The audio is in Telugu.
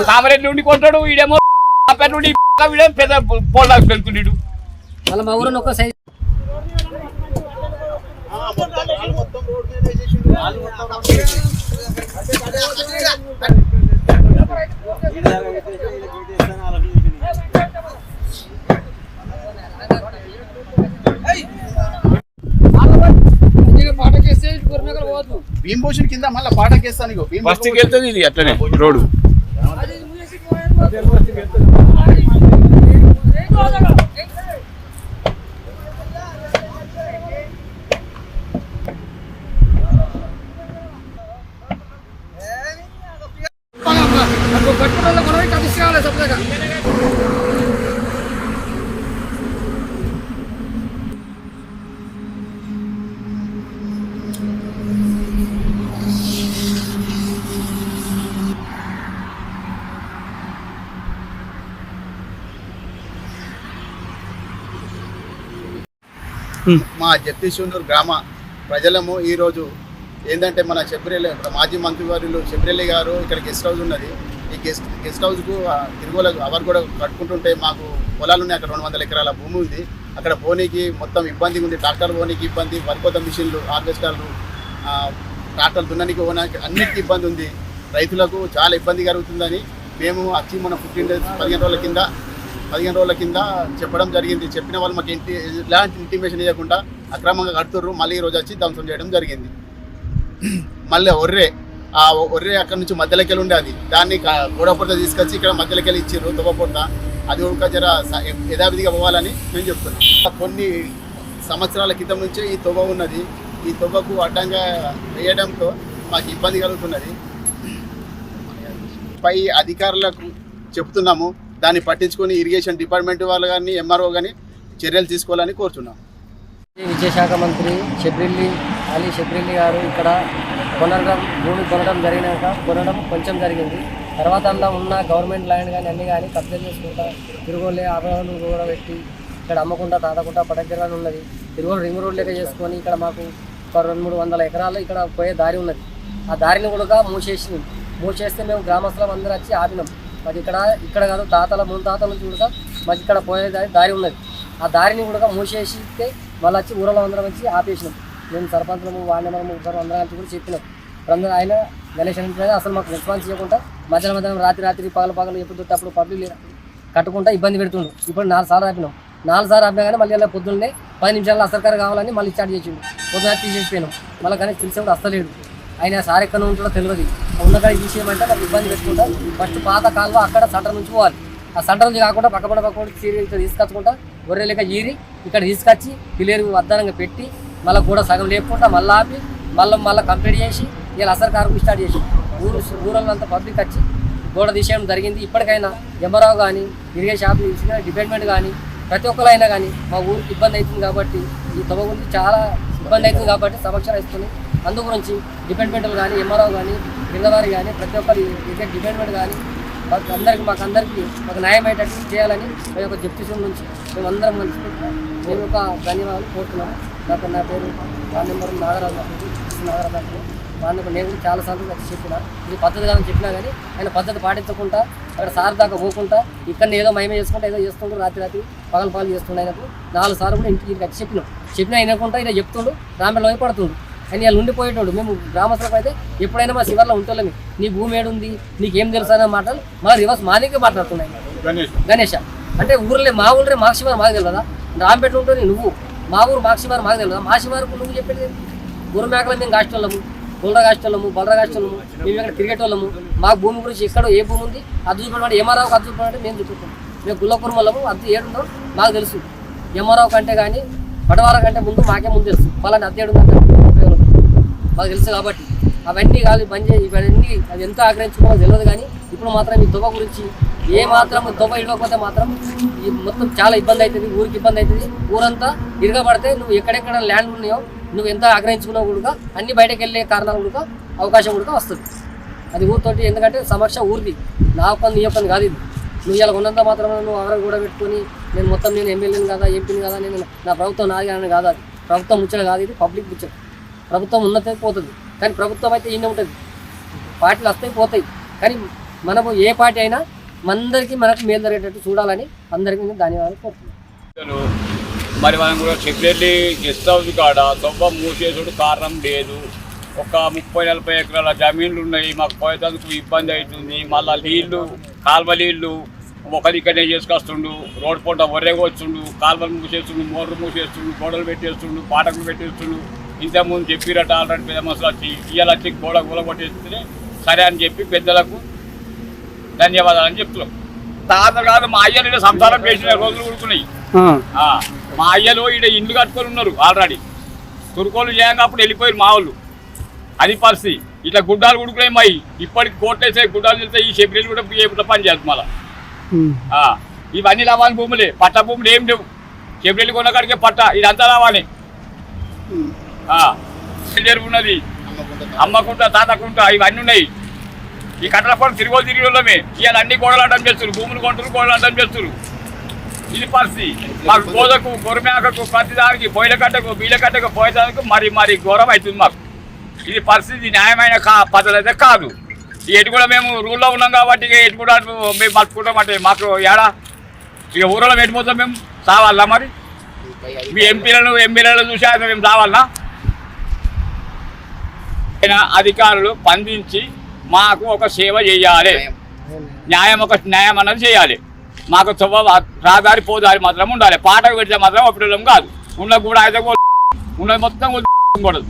కామరెడ్డి ఉండి కొంటాడు వీడేమో పెద్ద పోల్డాకు పెడుతున్నాడు మళ్ళీ మా ఊరిని ఒక సైజ్ భీమ్ భూషణ్ కింద మళ్ళీ పాటకేస్తాను ఫస్ట్ వెళ్తుంది ఇది అట్లనే రోడ్డు మా జగదీశ్వరూరు గ్రామ ప్రజలము ఈరోజు ఏంటంటే మన శబరిరెల్లి మాజీ మంత్రివర్యులు శబరిరెల్లి గారు ఇక్కడ గెస్ట్ హౌస్ ఉన్నది. ఈ గెస్ట్ హౌస్కు తిరుగుల అవర్ కూడా కట్టుకుంటుంటే మాకు పొలాలు ఉన్నాయి. అక్కడ 200 ఎకరాల భూమి ఉంది. అక్కడ పోనీకి మొత్తం ఇబ్బంది ఉంది. ట్రాక్టర్ పోనీకి ఇబ్బంది, వరికోత మిషన్లు, హార్వెస్టర్లు, ట్రాక్టర్లు దున్ననికి పోనీకి అన్నిటికీ ఇబ్బంది ఉంది. రైతులకు చాలా ఇబ్బంది కలుగుతుందని మేము వచ్చి మన 15 రోజుల కింద చెప్పడం జరిగింది. చెప్పిన వాళ్ళు మాకు ఎలాంటి ఇంటిమేషన్ ఇవ్వకుండా అక్రమంగా కడుతుర్రు. మళ్ళీ ఈరోజు వచ్చి ధ్వంసం చేయడం జరిగింది. మళ్ళీ ఒర్రే అక్కడ నుంచి మధ్యలోకి ఉండే అది దాన్ని గోడపొట్ట తీసుకొచ్చి ఇక్కడ మధ్యలోకి ఇచ్చిర్రు తొవ్వపొట్ట. అది ఒక జర యథావిధిగా పోవాలని మేము చెప్తున్నాం. కొన్ని సంవత్సరాల క్రితం నుంచే ఈ తొవ్వ ఉన్నది. ఈ తొవ్వకు అడ్డంగా వేయడంతో మాకు ఇబ్బంది కలుగుతున్నది. పై అధికారులకు చెప్తున్నాము, దాన్ని పట్టించుకొని ఇరిగేషన్ డిపార్ట్మెంట్ వాళ్ళు కానీ ఎంఆర్ఓ కానీ చర్యలు తీసుకోవాలని కోరుతున్నాం. విద్యాశాఖ మంత్రి శబరిరెల్లి గారు ఇక్కడ భూమి కొనడం కొంచెం జరిగింది. తర్వాత అందులో ఉన్న గవర్నమెంట్ ల్యాండ్ కానీ అన్నీ కానీ కబ్జా చేసుకుంటా తిరుగులే ఆభరణాలు కూడా పెట్టి ఇక్కడ అమ్మకుండా తాతకుండా పడగలని ఉన్నది. తిరుగు రింగ్ రోడ్ లెక్క చేసుకొని ఇక్కడ మాకు 200-300 ఎకరాలు ఇక్కడ పోయే దారి ఉన్నది. ఆ దారిని కూడా మూసేస్తే మేము గ్రామస్తులం అందరూ వచ్చి ఆపినాం. మాకు ఇక్కడ కాదు ముత్తాతల నుంచి కూడా మాకు ఇక్కడ పోయే దారి ఉన్నది. ఆ దారిని కూడా మూసేసితే మళ్ళీ వచ్చి ఊరలో అందరం వచ్చి ఆపేసినాం. మేము సర్పంచులము వార్డు మెంబర్లు అందరం వచ్చి కూడా చెప్పినాం. ఇప్పుడు ఆయన గణేష్ అంటే అసలు మాకు రెస్పాన్స్ చేయకుండా మధ్యాహ్నం రాత్రి పగలు ఎప్పుడు పబ్లిక్ కట్టుకుంటా ఇబ్బంది పెడుతుండు. ఇప్పుడు 4 సార్లు ఆపినాం. 4 సార్లు ఆపినా కానీ మళ్ళీ పొద్దున్నే 10 నిమిషాల్లో అసలు కావాలని మళ్ళీ స్టార్ట్ చేసిండు. పొద్దున్న తీసేసిపోయినాం. మళ్ళీ కానీ తెలిసేప్పుడు వస్తలేడు. ఆయన సార్ ఎక్కడ ఉంటాడో తెలియదు. ఉన్నకాడికి తీసేయమంటే నాకు ఇబ్బంది పెట్టుకుంటా. ఫస్ట్ పాత కాలువ అక్కడ సెంటర్ నుంచి పోవాలి. ఆ సెంటర్ నుంచి కాకుండా పక్క ఇక్కడ తీసుకొచ్చుకుంటా గొర్రె లెక్క ఈరి ఇక్కడ తీసుకొచ్చి పిల్లేరు అద్దానంగా పెట్టి మళ్ళీ కూడా సగం లేపుకుంటా మళ్ళీ ఆపి మళ్ళీ కంప్లీట్ చేసి ఇలా అసలు కారు స్టార్ట్ చేసి ఊరంతా పబ్లిక్ వచ్చి గోడ తీసేయడం జరిగింది. ఇప్పటికైనా ఎంఆర్ఓ కానీ ఇరిగేషన్ ఆఫీస్ డిపార్ట్మెంట్ కానీ ప్రతి ఒక్కరైనా కానీ మా ఊరికి ఇబ్బంది అవుతుంది కాబట్టి ఈ తొమ్మ గురించి చాలా ఇబ్బంది అవుతుంది కాబట్టి సమక్షం ఇస్తుంది. అందు గురించి డిపార్ట్మెంట్లు కానీ ఎంఆర్ఓ కానీ పిల్లవారు కానీ ప్రతి ఒక్కరి డిపార్ట్మెంట్ కానీ మాకు న్యాయం అయ్యేటట్టు చేయాలని మా యొక్క జగదీశ్వరం నుంచి మేము అందరం కలిసి మేము ఒక ధన్యవాదాలు కోరుతున్నాము. నా పేరు వార్డు నెంబర్ నాగరాజు వాడిని నేను కూడా చాలా సార్లు వచ్చి చెప్పిన ఇది పద్ధతి కాదని చెప్పినా కానీ ఆయన పద్ధతి పాటించకుండా అక్కడ సార్ దాకా పోకుండా ఇక్కడ ఏదో మహిమ చేసుకుంటా ఏదో చేస్తుండ్రు రాత్రి పగలపాలు చేస్తుండే. ఆయనకు 4 సార్లు కూడా ఇంటికి వచ్చి చెప్పినా అయినకుండా ఇలా చెప్తుండు రామలో పడుతుండు. ఆయన వాళ్ళు ఉండిపోయేటోడు. మేము గ్రామస్తులకు అయితే ఎప్పుడైనా మా శివర్లో ఉంటోళ్ళమి నీ భూమి ఏడుంది నీకేం తెలుసు అనే మాటలు మళ్ళీ రివర్స్ మా దగ్గర మాట్లాడుతున్నాయి. గణేష్ అంటే మా ఊళ్ళో మాకు శివారు మాకు తెలియదా? రాంపేట ఉంటుంది నువ్వు, మా ఊరు మాకు శివారు మాకు తెలియదా? మా శివారుకు నువ్వు చెప్పేది ఊరు మేకలు మేము కాష్టోళ్ళము, గుండ్ర కాష్టోళ్ళము, బలర కాష్టోళ్ళము, మేము ఇక్కడ క్రికెటోళ్ళము. మాకు భూమి గురించి ఎక్కడో ఏ భూమి ఉంది అది చూపడం ఏమారావుకి అది చూపడం మేము చూపుతాం. మేము గుల్ల కుర్మలము అది ఏడుందో మాకు తెలుసు. ఎంఆర్ఓ కంటే కానీ పటవాల కంటే ముందు మాకే ముందు తెలుసు. వాళ్ళని అద్దె ఏడుందంటే మాకు తెలుసు. కాబట్టి అవన్నీ కాదు బంద్ చేసి ఇవన్నీ అది ఎంత ఆగ్రహించుకోవాలో తెలియదు. కానీ ఇప్పుడు మాత్రం ఈ తువ్వ గురించి ఏ మాత్రం తొవ్వ ఇవ్వకపోతే మాత్రం ఈ మొత్తం చాలా ఇబ్బంది అవుతుంది, ఊరికి ఇబ్బంది అవుతుంది. ఊరంతా ఇరగబడితే నువ్వు ఎక్కడెక్కడ ల్యాండ్ ఉన్నాయో నువ్వు ఎంత ఆగ్రహించుకున్నావు కూడా అన్ని బయటకు వెళ్ళే కారణాలు కూడా అవకాశం కూడా వస్తుంది. అది ఊరితోటి, ఎందుకంటే సమస్య ఊరిది, నా పని నీ పని కాదు ఇది. నువ్వు ఇలా ఉన్నంత మాత్రం నువ్వు అవరం కూడా పెట్టుకొని నేను ఎమ్మెల్యేని కదా ఎంపీని కదా నా ప్రభుత్వం నాది అని కాదు. అది ప్రభుత్వం ముచ్చట కాదు, ఇది పబ్లిక్ ముచ్చట. ప్రభుత్వం ఉన్నతే పోతుంది, కానీ ప్రభుత్వం అయితే ఇన్ని ఉంటుంది. పార్టీలు వస్తాయి పోతాయి, కానీ మనము ఏ పార్టీ అయినా మనకు మేలు జరిగేటట్టు చూడాలని అందరికీ నేను ధన్యవాదాలు కోరుతున్నాను. మరి మనం కూడా సెక్రటరీ గెస్ట్ హౌస్ కాడ తొవ్వ మూసేసుడు కారణం లేదు. ఒక 30-40 ఎకరాల జమీన్లు ఉన్నాయి, మాకు పోయేందుకు ఇబ్బంది అవుతుంది. మళ్ళీ నీళ్లు కాలువ నీళ్లు ఒకరికనే చేసుకొస్తుండు, రోడ్డు పూట ఒర్రెగొచ్చుండు, కాలువలు మూసేస్తుండు, మోర్లు మూసేస్తుండు, గోడలు పెట్టేస్తుండు, పాటకులు పెట్టేస్తుండు. ఇంతకుముందు చెప్పిరట ఆల్రెడీ పెద్ద మనుషులు వచ్చి ఇవాళ వచ్చి గోడ కొట్టేస్తే సరే అని చెప్పి పెద్దలకు ధన్యవాదాలు అని చెప్తున్నాం. తాత కాదు, మా అయ్యలు ఇక్కడ సంసారం చేసిన రోజులు ఉడుకున్నాయి. మా అయ్యలు ఇక్కడ ఇండ్లు కట్టుకొని ఉన్నారు ఆల్రెడీ. తురుకోలు చేయంగా అప్పుడు వెళ్ళిపోయారు మా వాళ్ళు. అది పరిస్థితి. ఇట్లా గుడ్డాలు ఉడుకున్నాయి మాయి. ఇప్పటికి కోటేసే గుడ్డాలు వెళ్తే ఈ షెబ్రీలు కూడా ఇట్లా పని చేస్తుంది మళ్ళీ. ఇవన్నీ రావాలి భూములే, పట్ట భూములు ఏం లేవు. షెబ్రీలు కొన్నకాడికే పట్ట, ఇదంతా రావాలి. ఉన్నది అమ్మకుంట తాతకుంట ఇవన్నీ ఉన్నాయి. ఈ కట్టల కూడా తిరిగి వాళ్ళమే. ఇవాళ అన్ని గోడలు అడ్డం చేస్తారు, భూములు కొంటారు, గోడలు అడ్డం చేస్తారు. ఇది పరిస్థితి. మాకు గోదకు గొరమేకకు ప్రతిదానికి బొయ్యల కట్టకు పోయేదానికి మరి ఘోరం అవుతుంది మాకు. ఇది పరిస్థితి న్యాయమైన పద్ధతి అయితే కాదు. ఎటు కూడా మేము రూల్లో ఉన్నాం కాబట్టి ఎటు కూడా మేము మర్చుకుంటాం అంటే మాకు ఏడా ఇక ఊరిలో పెట్టిపోతాం. మేము సావాలా మరి? మీ ఎమ్మెల్యేలను చూసి మేము సావాలనా? అధికారులు స్పందించి మాకు ఒక సేవ చేయాలి, న్యాయం అన్నది చేయాలి. మాకు రాదారి పోదారి మాత్రం ఉండాలి. పాటకు పెడితే మాత్రం ఒప్పడం కాదు. ఉన్నది కూడా అయితే ఉన్నది మొత్తం కూడదు.